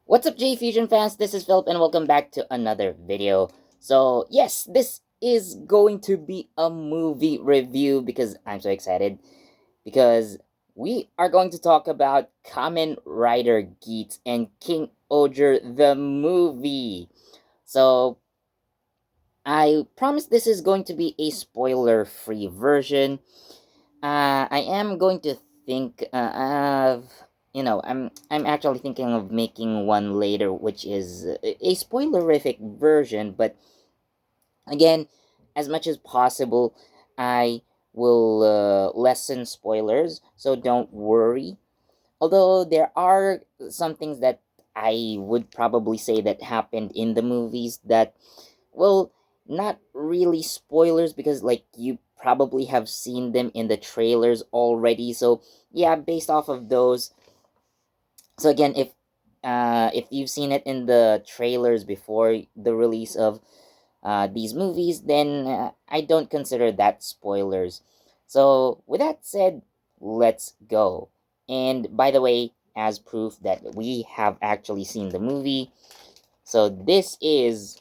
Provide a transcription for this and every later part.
What's up, JEFusion fans? This is Philip, and welcome back to another video. So, yes, this is going to be a movie review because I'm so excited. Because we are going to talk about Kamen Rider Geats and Kingohger the Movie. So, I promise this is going to be a spoiler-free version. I am going to think of I'm actually thinking of making one later, which is a spoilerific version. But again, as much as possible, I will lessen spoilers, so don't worry. Although there are some things that I would probably say that happened in the movies that, well, not really spoilers because like you probably have seen them in the trailers already. So yeah, based off of those. So again, if you've seen it in the trailers before the release of these movies, then I don't consider that spoilers. So with that said, let's go. And by the way, as proof that we have actually seen the movie, so this is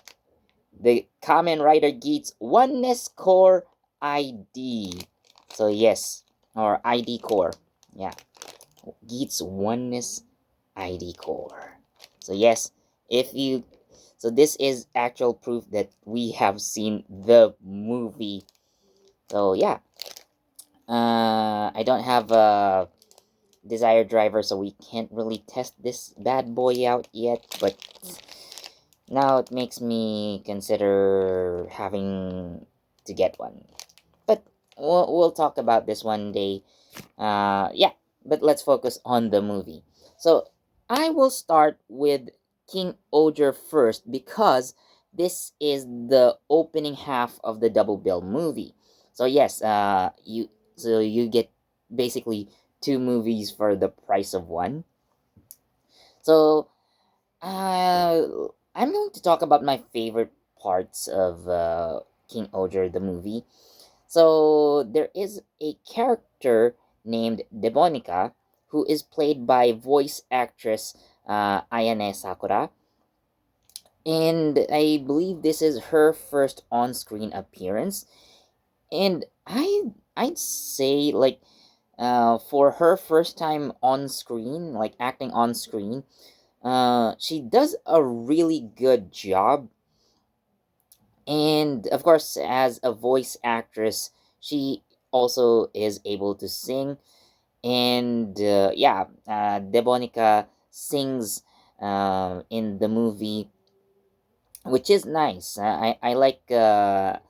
the Kamen Rider Geats Oneness Core ID. So yes, or ID Core. Yeah, Geats Oneness ID Core. So yes, if you so this is actual proof that we have seen the movie. So yeah, I don't have a desired driver, so we can't really test this bad boy out yet. But now it makes me consider having to get one. But we'll talk about this one day. Yeah, but let's focus on the movie. So I will start with King Oger first because this is the opening half of the double bill movie. So yes, you get basically two movies for the price of one. So uh, I'm going to talk about my favorite parts of King Oger the movie. So there is a character named Debonica who is played by voice actress Ayane Sakura, and I believe this is her first on-screen appearance. And I'd say like for her first time on screen, like acting on screen, she does a really good job. And of course, as a voice actress, she also is able to sing. And yeah, Debonica sings in the movie, which is nice. I like Ayane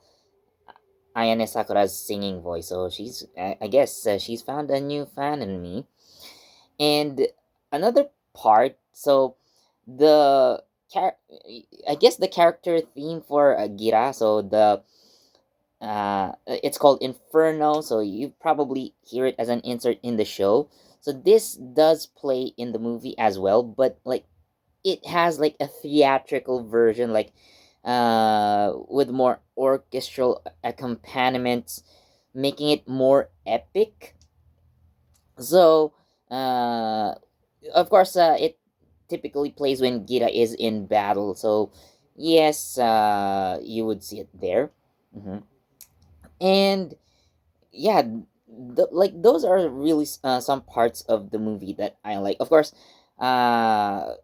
Sakura's singing voice, so I guess she's found a new fan in me. And another part, so the I guess the character theme for Gira, so the it's called Inferno, so you probably hear it as an insert in the show. So this does play in the movie as well, but like it has like a theatrical version, like with more orchestral accompaniments, making it more epic. So of course it typically plays when Gira is in battle, so yes, you would see it there. And yeah, like those are really some parts of the movie that I like. Of course, uh,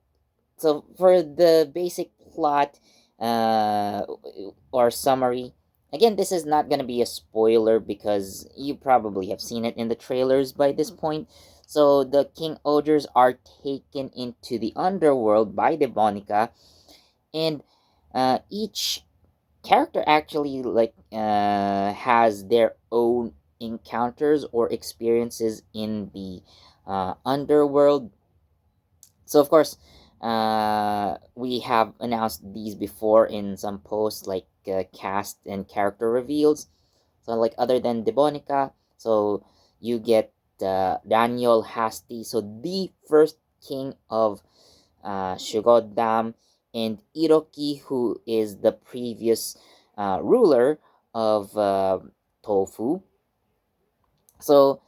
so for the basic plot, or summary, again, this is not gonna be a spoiler because you probably have seen it in the trailers by this point. So the King Ogres are taken into the underworld by Debonica, and each character actually like has their own encounters or experiences in the underworld. So of course, we have announced these before in some posts like cast and character reveals. So like other than Debonica, so you get Daniel Hasty, so the first king of Shugodam, and Iroki, who is the previous ruler of Tofu. So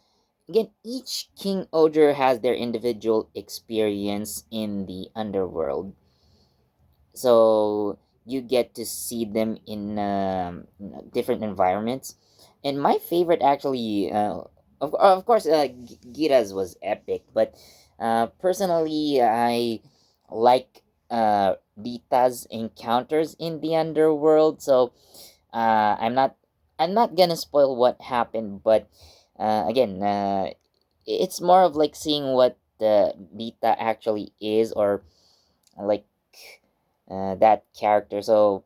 again, each King Ogre has their individual experience in the underworld. So you get to see them in different environments. And my favorite actually, of course, Gita's was epic, but personally, I like Rita's encounters in the underworld. So I'm not gonna spoil what happened, but again, it's more of like seeing what the Rita actually is, or like that character. So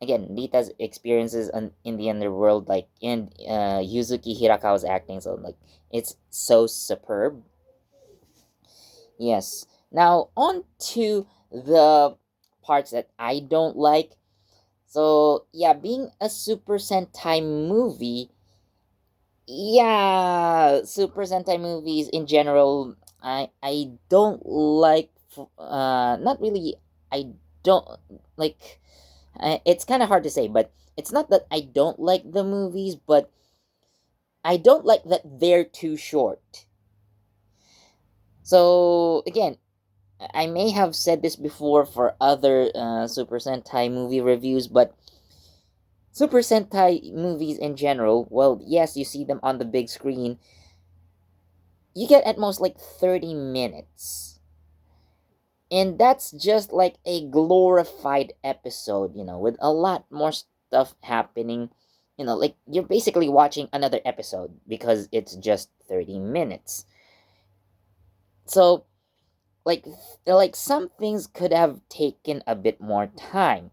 again, Rita's experiences in the underworld, like in Yuzuki Hirakawa's acting, so like it's so superb. Yes. Now on to the parts that I don't like. So yeah, being a Super Sentai movie, yeah, Super Sentai movies in general, I don't like. Not really. I don't like. It's kind of hard to say, but it's not that I don't like the movies, but I don't like that they're too short. So again, I may have said this before for other Super Sentai movie reviews, but Super Sentai movies in general, well, yes, you see them on the big screen. You get at most like 30 minutes. And that's just like a glorified episode, with a lot more stuff happening. Like you're basically watching another episode because it's just 30 minutes. So, like some things could have taken a bit more time.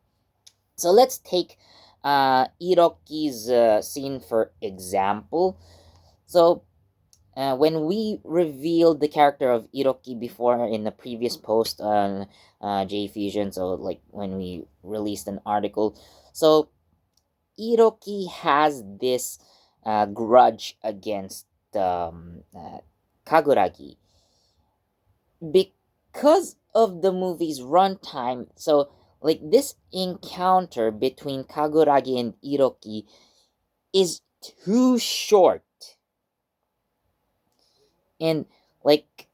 So let's take Iroki's scene for example. So when we revealed the character of Iroki before in the previous post on JEFusion, so like when we released an article, so Iroki has this grudge against Kaguragi because of the movie's runtime. So like this encounter between Kaguragi and Iroki is too short, and like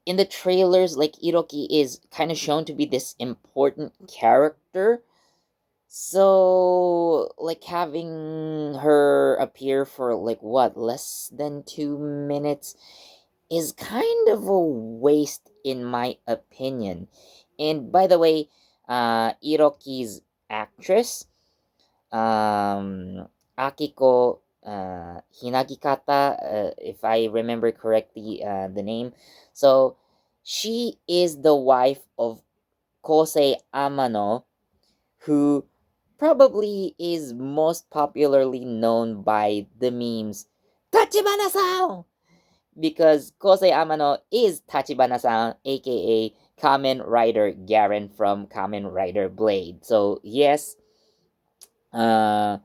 in the trailers, like Iroki is kind of shown to be this important character. So, like having her appear for like what, less than 2 minutes is kind of a waste in my opinion. And by the way, Iroki's actress, Akiko Hinagikata, if I remember correctly, the name. So she is the wife of Kosei Amano, who probably is most popularly known by the memes Tachibana-san! Because Kosei Amano is Tachibana-san, aka Kamen Rider Garen from Kamen Rider Blade. So yes, uh,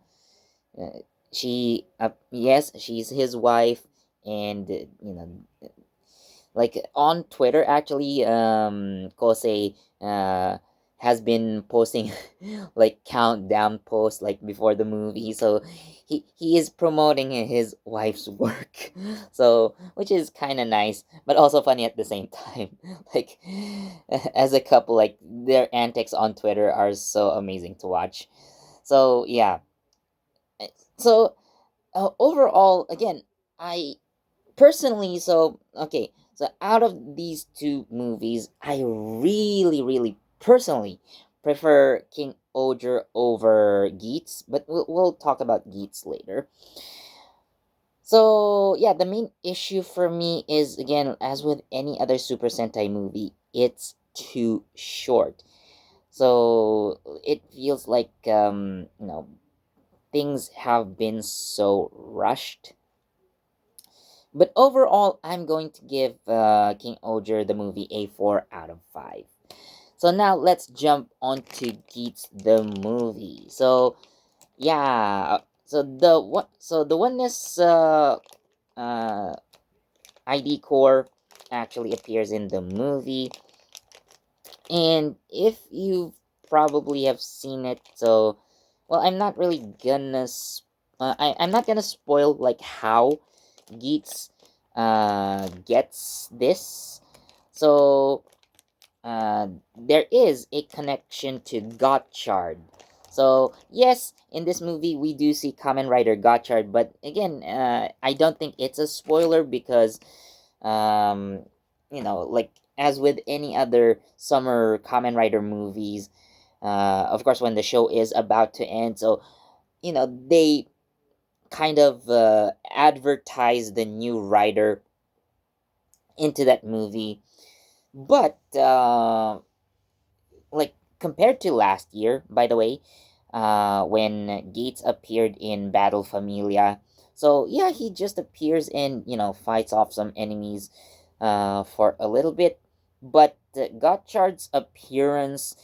yes, she's his wife, and like on Twitter actually, Kosei has been posting like countdown posts like before the movie, so he is promoting his wife's work, so which is kind of nice but also funny at the same time. Like as a couple, like their antics on Twitter are so amazing to watch. So yeah. So overall, again, I personally, so okay, so out of these two movies, I really, really personally prefer King Ogre over Geats, but we'll talk about Geats later. So yeah, the main issue for me is, again, as with any other Super Sentai movie, it's too short. So it feels like things have been so rushed. But overall, I'm going to give King Ogre the movie a 4 out of 5. So now let's jump on to Geats the movie. So yeah, so the oneness uh, ID core actually appears in the movie, and if you probably have seen it, so well, I'm not really gonna I'm not gonna spoil like how Geats gets this. So there is a connection to Gotchard. So yes, in this movie we do see Kamen Rider Gotchard, but again, I don't think it's a spoiler because, um, like as with any other summer Kamen Rider movies, of course when the show is about to end, so they kind of advertise the new rider into that movie, but like compared to last year, by the way, when Gates appeared in Battle Familia. So yeah, he just appears and fights off some enemies for a little bit, but Gotchard's appearance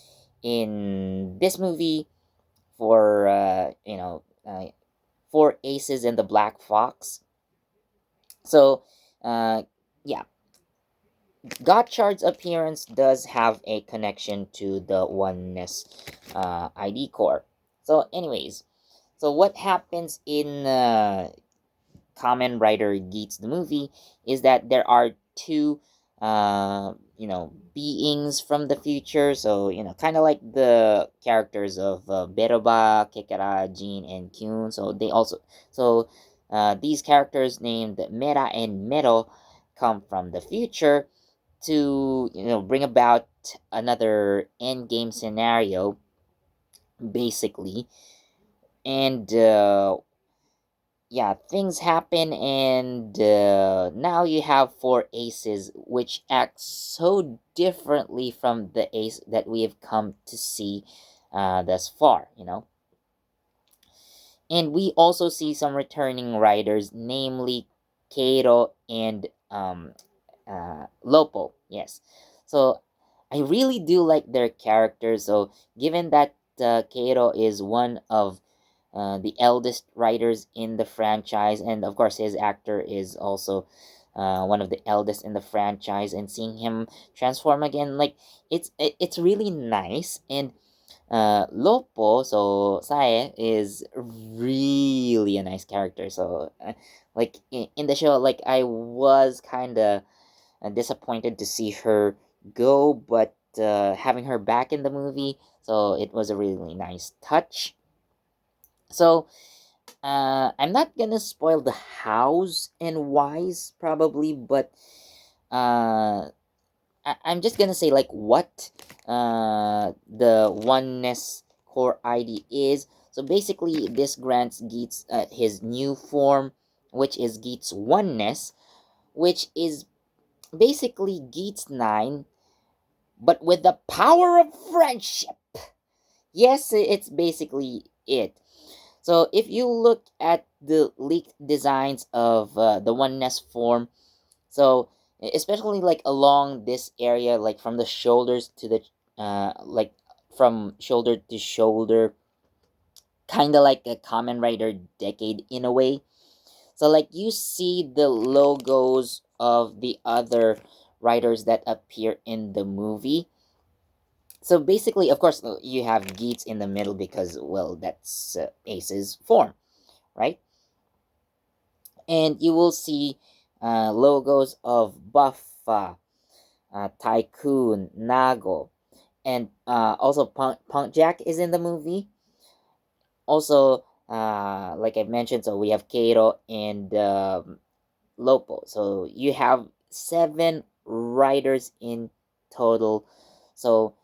in this movie for for Aces and the Black Fox. So yeah, Gotchard's appearance does have a connection to the Oneness ID core. So, anyways, so what happens in Kamen Rider Geats the movie is that there are two, beings from the future. So, kind of like the characters of Beroba, Kekara, Jin, and Kyun. So these characters named Mera and Mero come from the future to bring about another end game scenario, basically. And yeah, things happen, and now you have four aces which act so differently from the ace that we have come to see thus far, and we also see some returning riders, namely Keiro and Lopo. Yes, so I really do like their characters. So given that Keiro is one of the eldest writers in the franchise, and of course his actor is also one of the eldest in the franchise, and seeing him transform again, like it's really nice. And Lopo, so Sae, is really a nice character. So like in the show, like I was kind of disappointed to see her go, but having her back in the movie, so it was a really nice touch. So I'm not gonna spoil the hows and whys probably, but I'm just gonna say like what the oneness core ID is. So basically, this grants Geats his new form, which is Geats oneness, which is basically Geats 9, but with the power of friendship. Yes, it's basically it. So if you look at the leaked designs of the oneness form, so especially like along this area, like from the shoulders to the like from shoulder to shoulder, kind of like a Kamen Rider Decade in a way. So like you see the logos of the other writers that appear in the movie. So basically, of course, you have Geats in the middle because, well, that's Ace's form, right? And you will see logos of Buffa, Tycoon, Nago, and also Punk Jack is in the movie. Also, like I mentioned, so we have Keiro and Lopo. So you have seven riders in total. So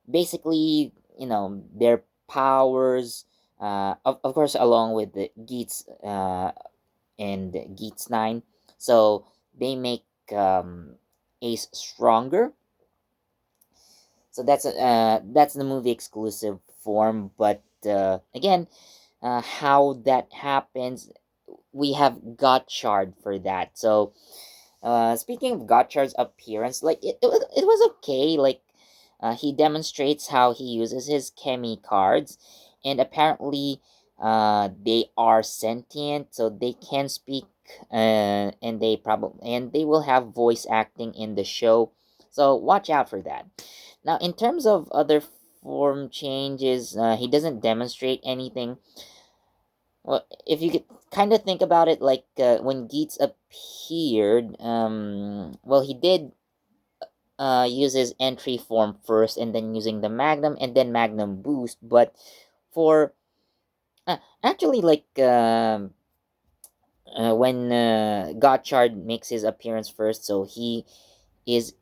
basically, their powers, of course, along with the Geats and Geats 9. So they make Ace stronger. So that's the movie exclusive form. But again, how that happens, we have Gotchard for that. So speaking of Gotchard's appearance, like it was okay. Like he demonstrates how he uses his chemi cards, and apparently they are sentient, so they can speak, and they will have voice acting in the show. So watch out for that. Now, in terms of other form changes, he doesn't demonstrate anything. Well, if you kind of think about it like when Geats appeared. Well, he did use his entry form first, and then using the Magnum and then Magnum Boost. But for actually, like when Gotchard makes his appearance first, so he is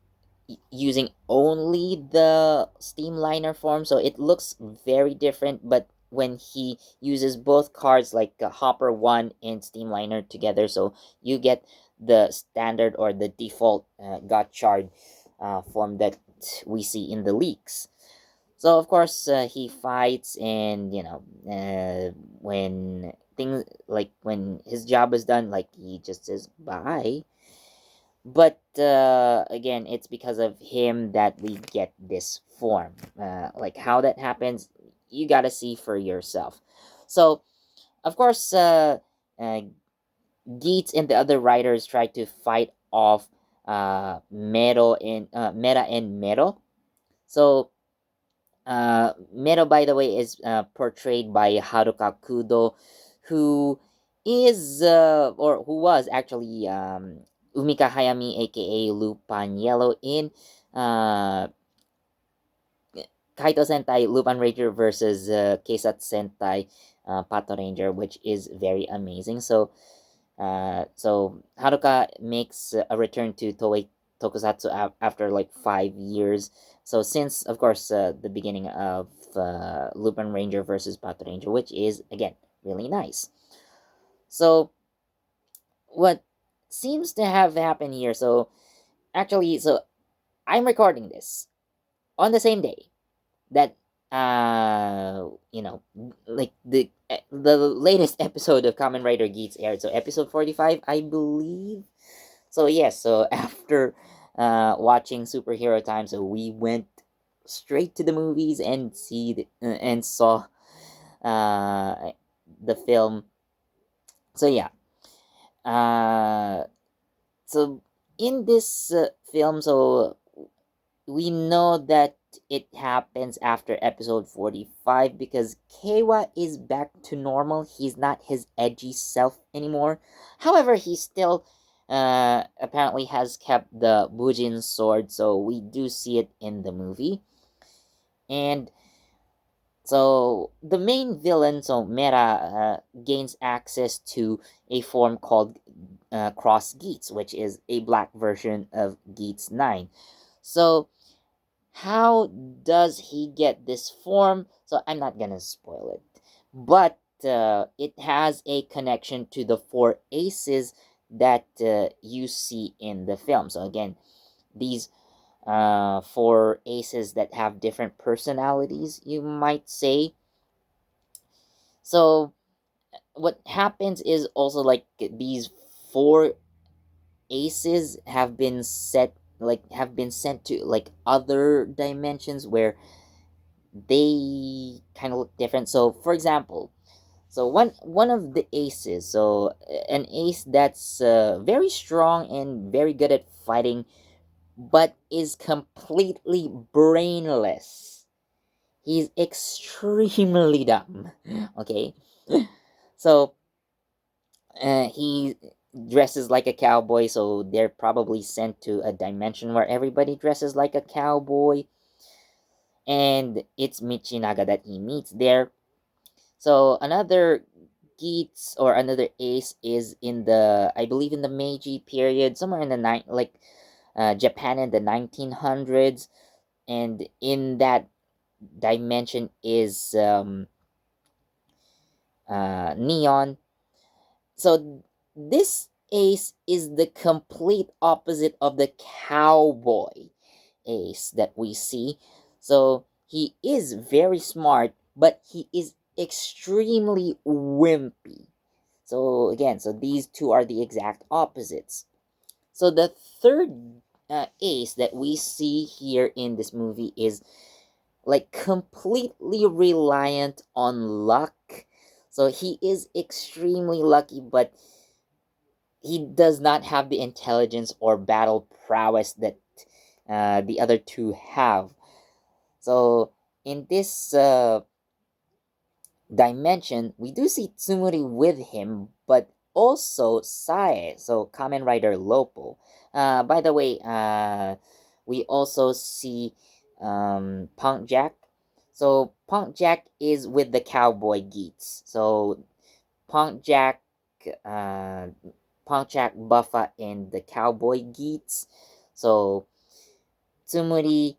using only the Steamliner form, so it looks very different. But when he uses both cards, like Hopper 1 and Steamliner together, so you get the standard or the default Gotchard form that we see in the leaks. So of course he fights, and when things like when his job is done, like he just says bye. But again, it's because of him that we get this form. Like how that happens, you gotta see for yourself. So of course, Geats and the other writers try to fight off Meta and Metal. So Mero, by the way, is portrayed by Haruka Kudo, who is or who was actually Umika Hayami, aka Lupin Yellow, in uh, Kaito Sentai Lupin Ranger versus Keisatsu Sentai Pato Ranger, which is very amazing. So Haruka makes a return to Toei Tokusatsu after like 5 years. So since of course the beginning of Lupin Ranger versus Pato Ranger, which is again really nice. So what seems to have happened here? So actually, so I'm recording this on the same day that like the latest episode of Kamen Rider Geats aired. So episode 45, I believe. So yes, so after watching Superhero Time, so we went straight to the movies and and saw the film. So yeah, uh, so in this film, so we know that it happens after episode 45 because Keiwa is back to normal. He's not his edgy self anymore. However, he still apparently has kept the Bujin sword, so we do see it in the movie. And so the main villain, so Mera, gains access to a form called Cross Geats, which is a black version of Geats 9. So how does he get this form? So I'm not gonna spoil it, but it has a connection to the four aces that you see in the film. So again, these four aces that have different personalities, you might say. So what happens is also like these four aces have been sent to like other dimensions where they kind of look different. So, for example, so one of the aces, so an ace that's very strong and very good at fighting, but is completely brainless. He's extremely dumb. Okay, so he dresses like a cowboy, so they're probably sent to a dimension where everybody dresses like a cowboy, and it's Michinaga that he meets there. So another Geats or another ace is in the, I believe, in the Meiji period, somewhere in the Japan in the 1900s, and in that dimension is Neon. So this ace is the complete opposite of the cowboy ace that we see. So he is very smart, but he is extremely wimpy. So again, so these two are the exact opposites. So the third ace that we see here in this movie is like completely reliant on luck. So he is extremely lucky, but he does not have the intelligence or battle prowess that the other two have. So in this dimension, we do see Tsumuri with him, but also Sae, so Kamen Rider Lopo. By the way, we also see Punk Jack. So Punk Jack is with the Cowboy Geats. So Punk Jack, uh, Punk Jack, Buffa, and the Cowboy Geats. So Tsumuri,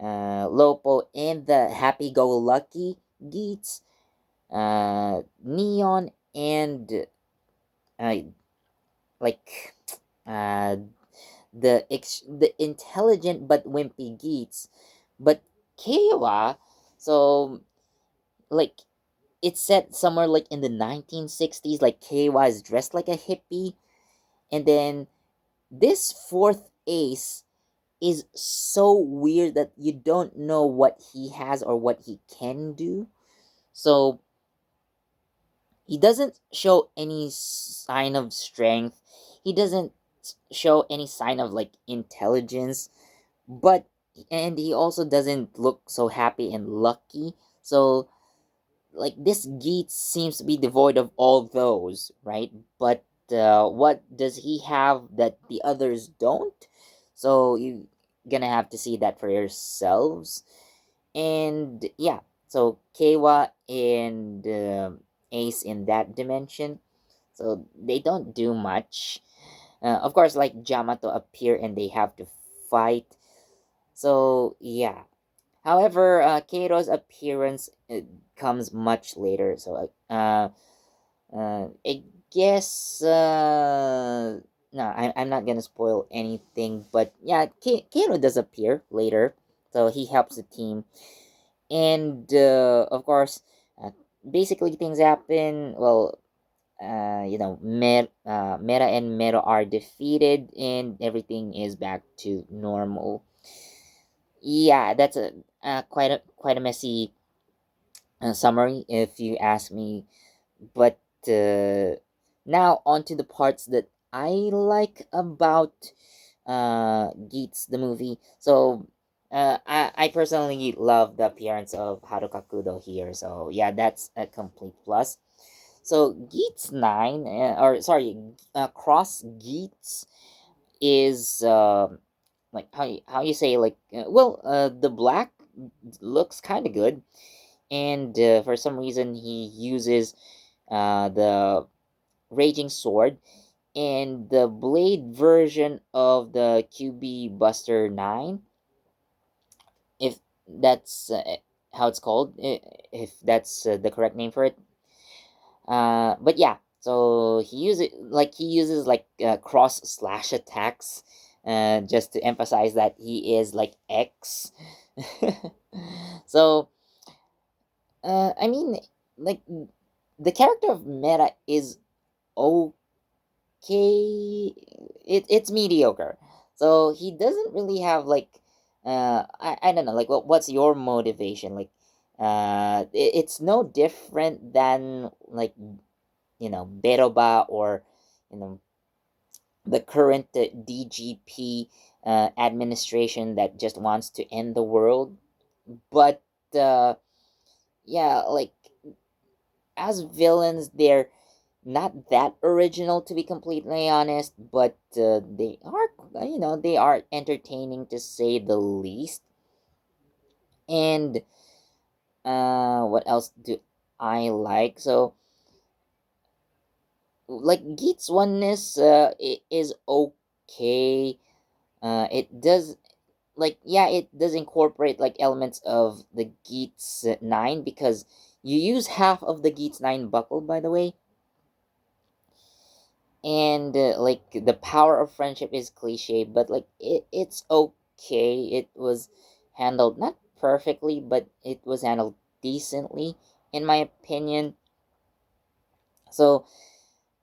Lopo, and the Happy Go Lucky Geats. Neon and uh, like uh, the intelligent but wimpy Geats, but Keiwa, so like it's set somewhere like in the 1960s. Like Keiwa is dressed like a hippie, and then this fourth ace is so weird that you don't know what he has or what he can do. So he doesn't show any sign of strength. He doesn't show any sign of like intelligence, but and he also doesn't look so happy and lucky. So like this Geats seems to be devoid of all those, right? But what does he have that the others don't? So you gonna have to see that for yourselves. And yeah, so Kewa and Ace in that dimension, so they don't do much. Of course, like Yamato appear and they have to fight. So yeah. However, Keiro's appearance comes much later. So I guess no, I'm not gonna spoil anything. But yeah, Keiro does appear later, so he helps the team. And of course, basically things happen. Well, Mera and Mero are defeated, and everything is back to normal. Yeah, that's a quite a messy summary, if you ask me. But now on to the parts that I like about Geats the movie. So I personally love the appearance of Haruka Kudo here. So yeah, that's a complete plus. So Geats 9, or sorry, Cross Geats is like how you say, like the black looks kind of good, and for some reason he uses the Raging Sword, and the blade version of the QB Buster 9, if that's how it's called, if that's the correct name for it. But yeah, so he uses like cross slash attacks, just to emphasize that he is like X. So I mean, like the character of Meta is okay. It's mediocre. So he doesn't really have like I don't know, like what's your motivation? Like it's no different than like Beroba, or you know the current DGP administration that just wants to end the world. But uh yeah, like as villains, they're not that original, to be completely honest, but they are, they are entertaining to say the least. And what else do I like? So like Geats oneness is okay. It does, like, yeah, it does incorporate like elements of the Geats 9, because you use half of the Geats 9 buckle, by the way. And like the power of friendship is cliche, but like it's okay. It was handled not perfectly, but it was handled decently, in my opinion. So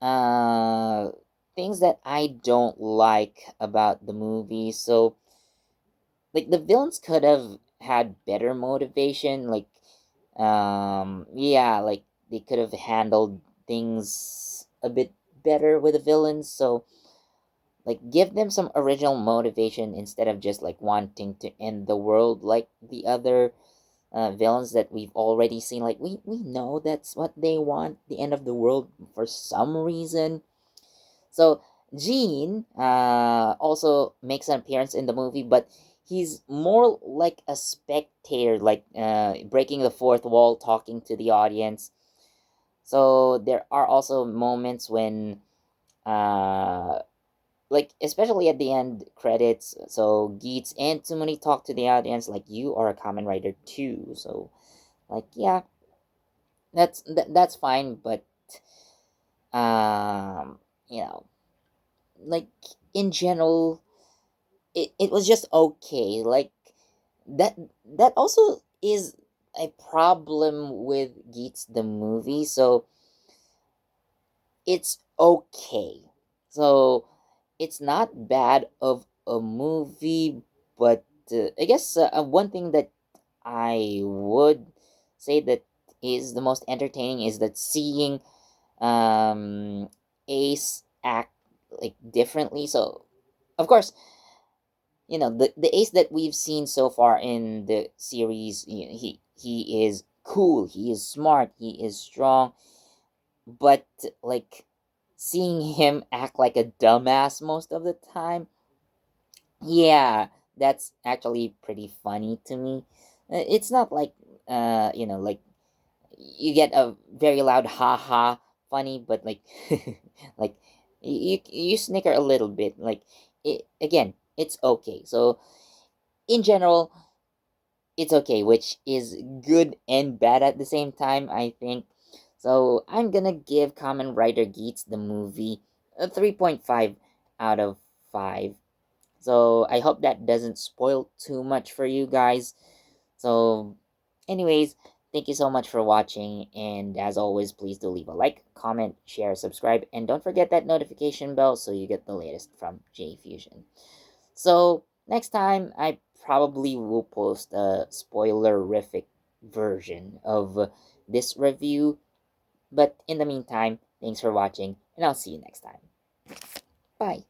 uh things that I don't like about the movie. So like the villains could have had better motivation. Like yeah, like they could have handled things a bit better with the villains. So like give them some original motivation instead of just like wanting to end the world like the other villains that we've already seen. Like we know that's what they want, the end of the world for some reason. So Gene also makes an appearance in the movie, but he's more like a spectator, like breaking the fourth wall, talking to the audience. So there are also moments when uh like especially at the end credits, so Geats and Tsumuni talk to the audience like you are a Kamen Rider too. So like yeah, that's fine, but um you know, like in general, it was just okay. Like that that also is a problem with Geats the movie. So it's okay. So it's not bad of a movie, but I guess one thing that I would say that is the most entertaining is that seeing Ace act like differently. So of course, you know, the Ace that we've seen so far in the series, he is cool, he is smart, he is strong, but like seeing him act like a dumbass most of the time, yeah, that's actually pretty funny to me. It's not like you know, like you get a very loud ha ha funny, but like like you snicker a little bit. Like again, it's okay. So in general, it's okay, which is good and bad at the same time, I think. So I'm gonna give Kamen Rider Geats the movie a 3.5 out of 5. So I hope that doesn't spoil too much for you guys. So, anyways, thank you so much for watching, and as always, please do leave a like, comment, share, subscribe, and don't forget that notification bell so you get the latest from JEFusion. So next time, I probably will post a spoilerific version of this review. But in the meantime, thanks for watching, and I'll see you next time. Bye.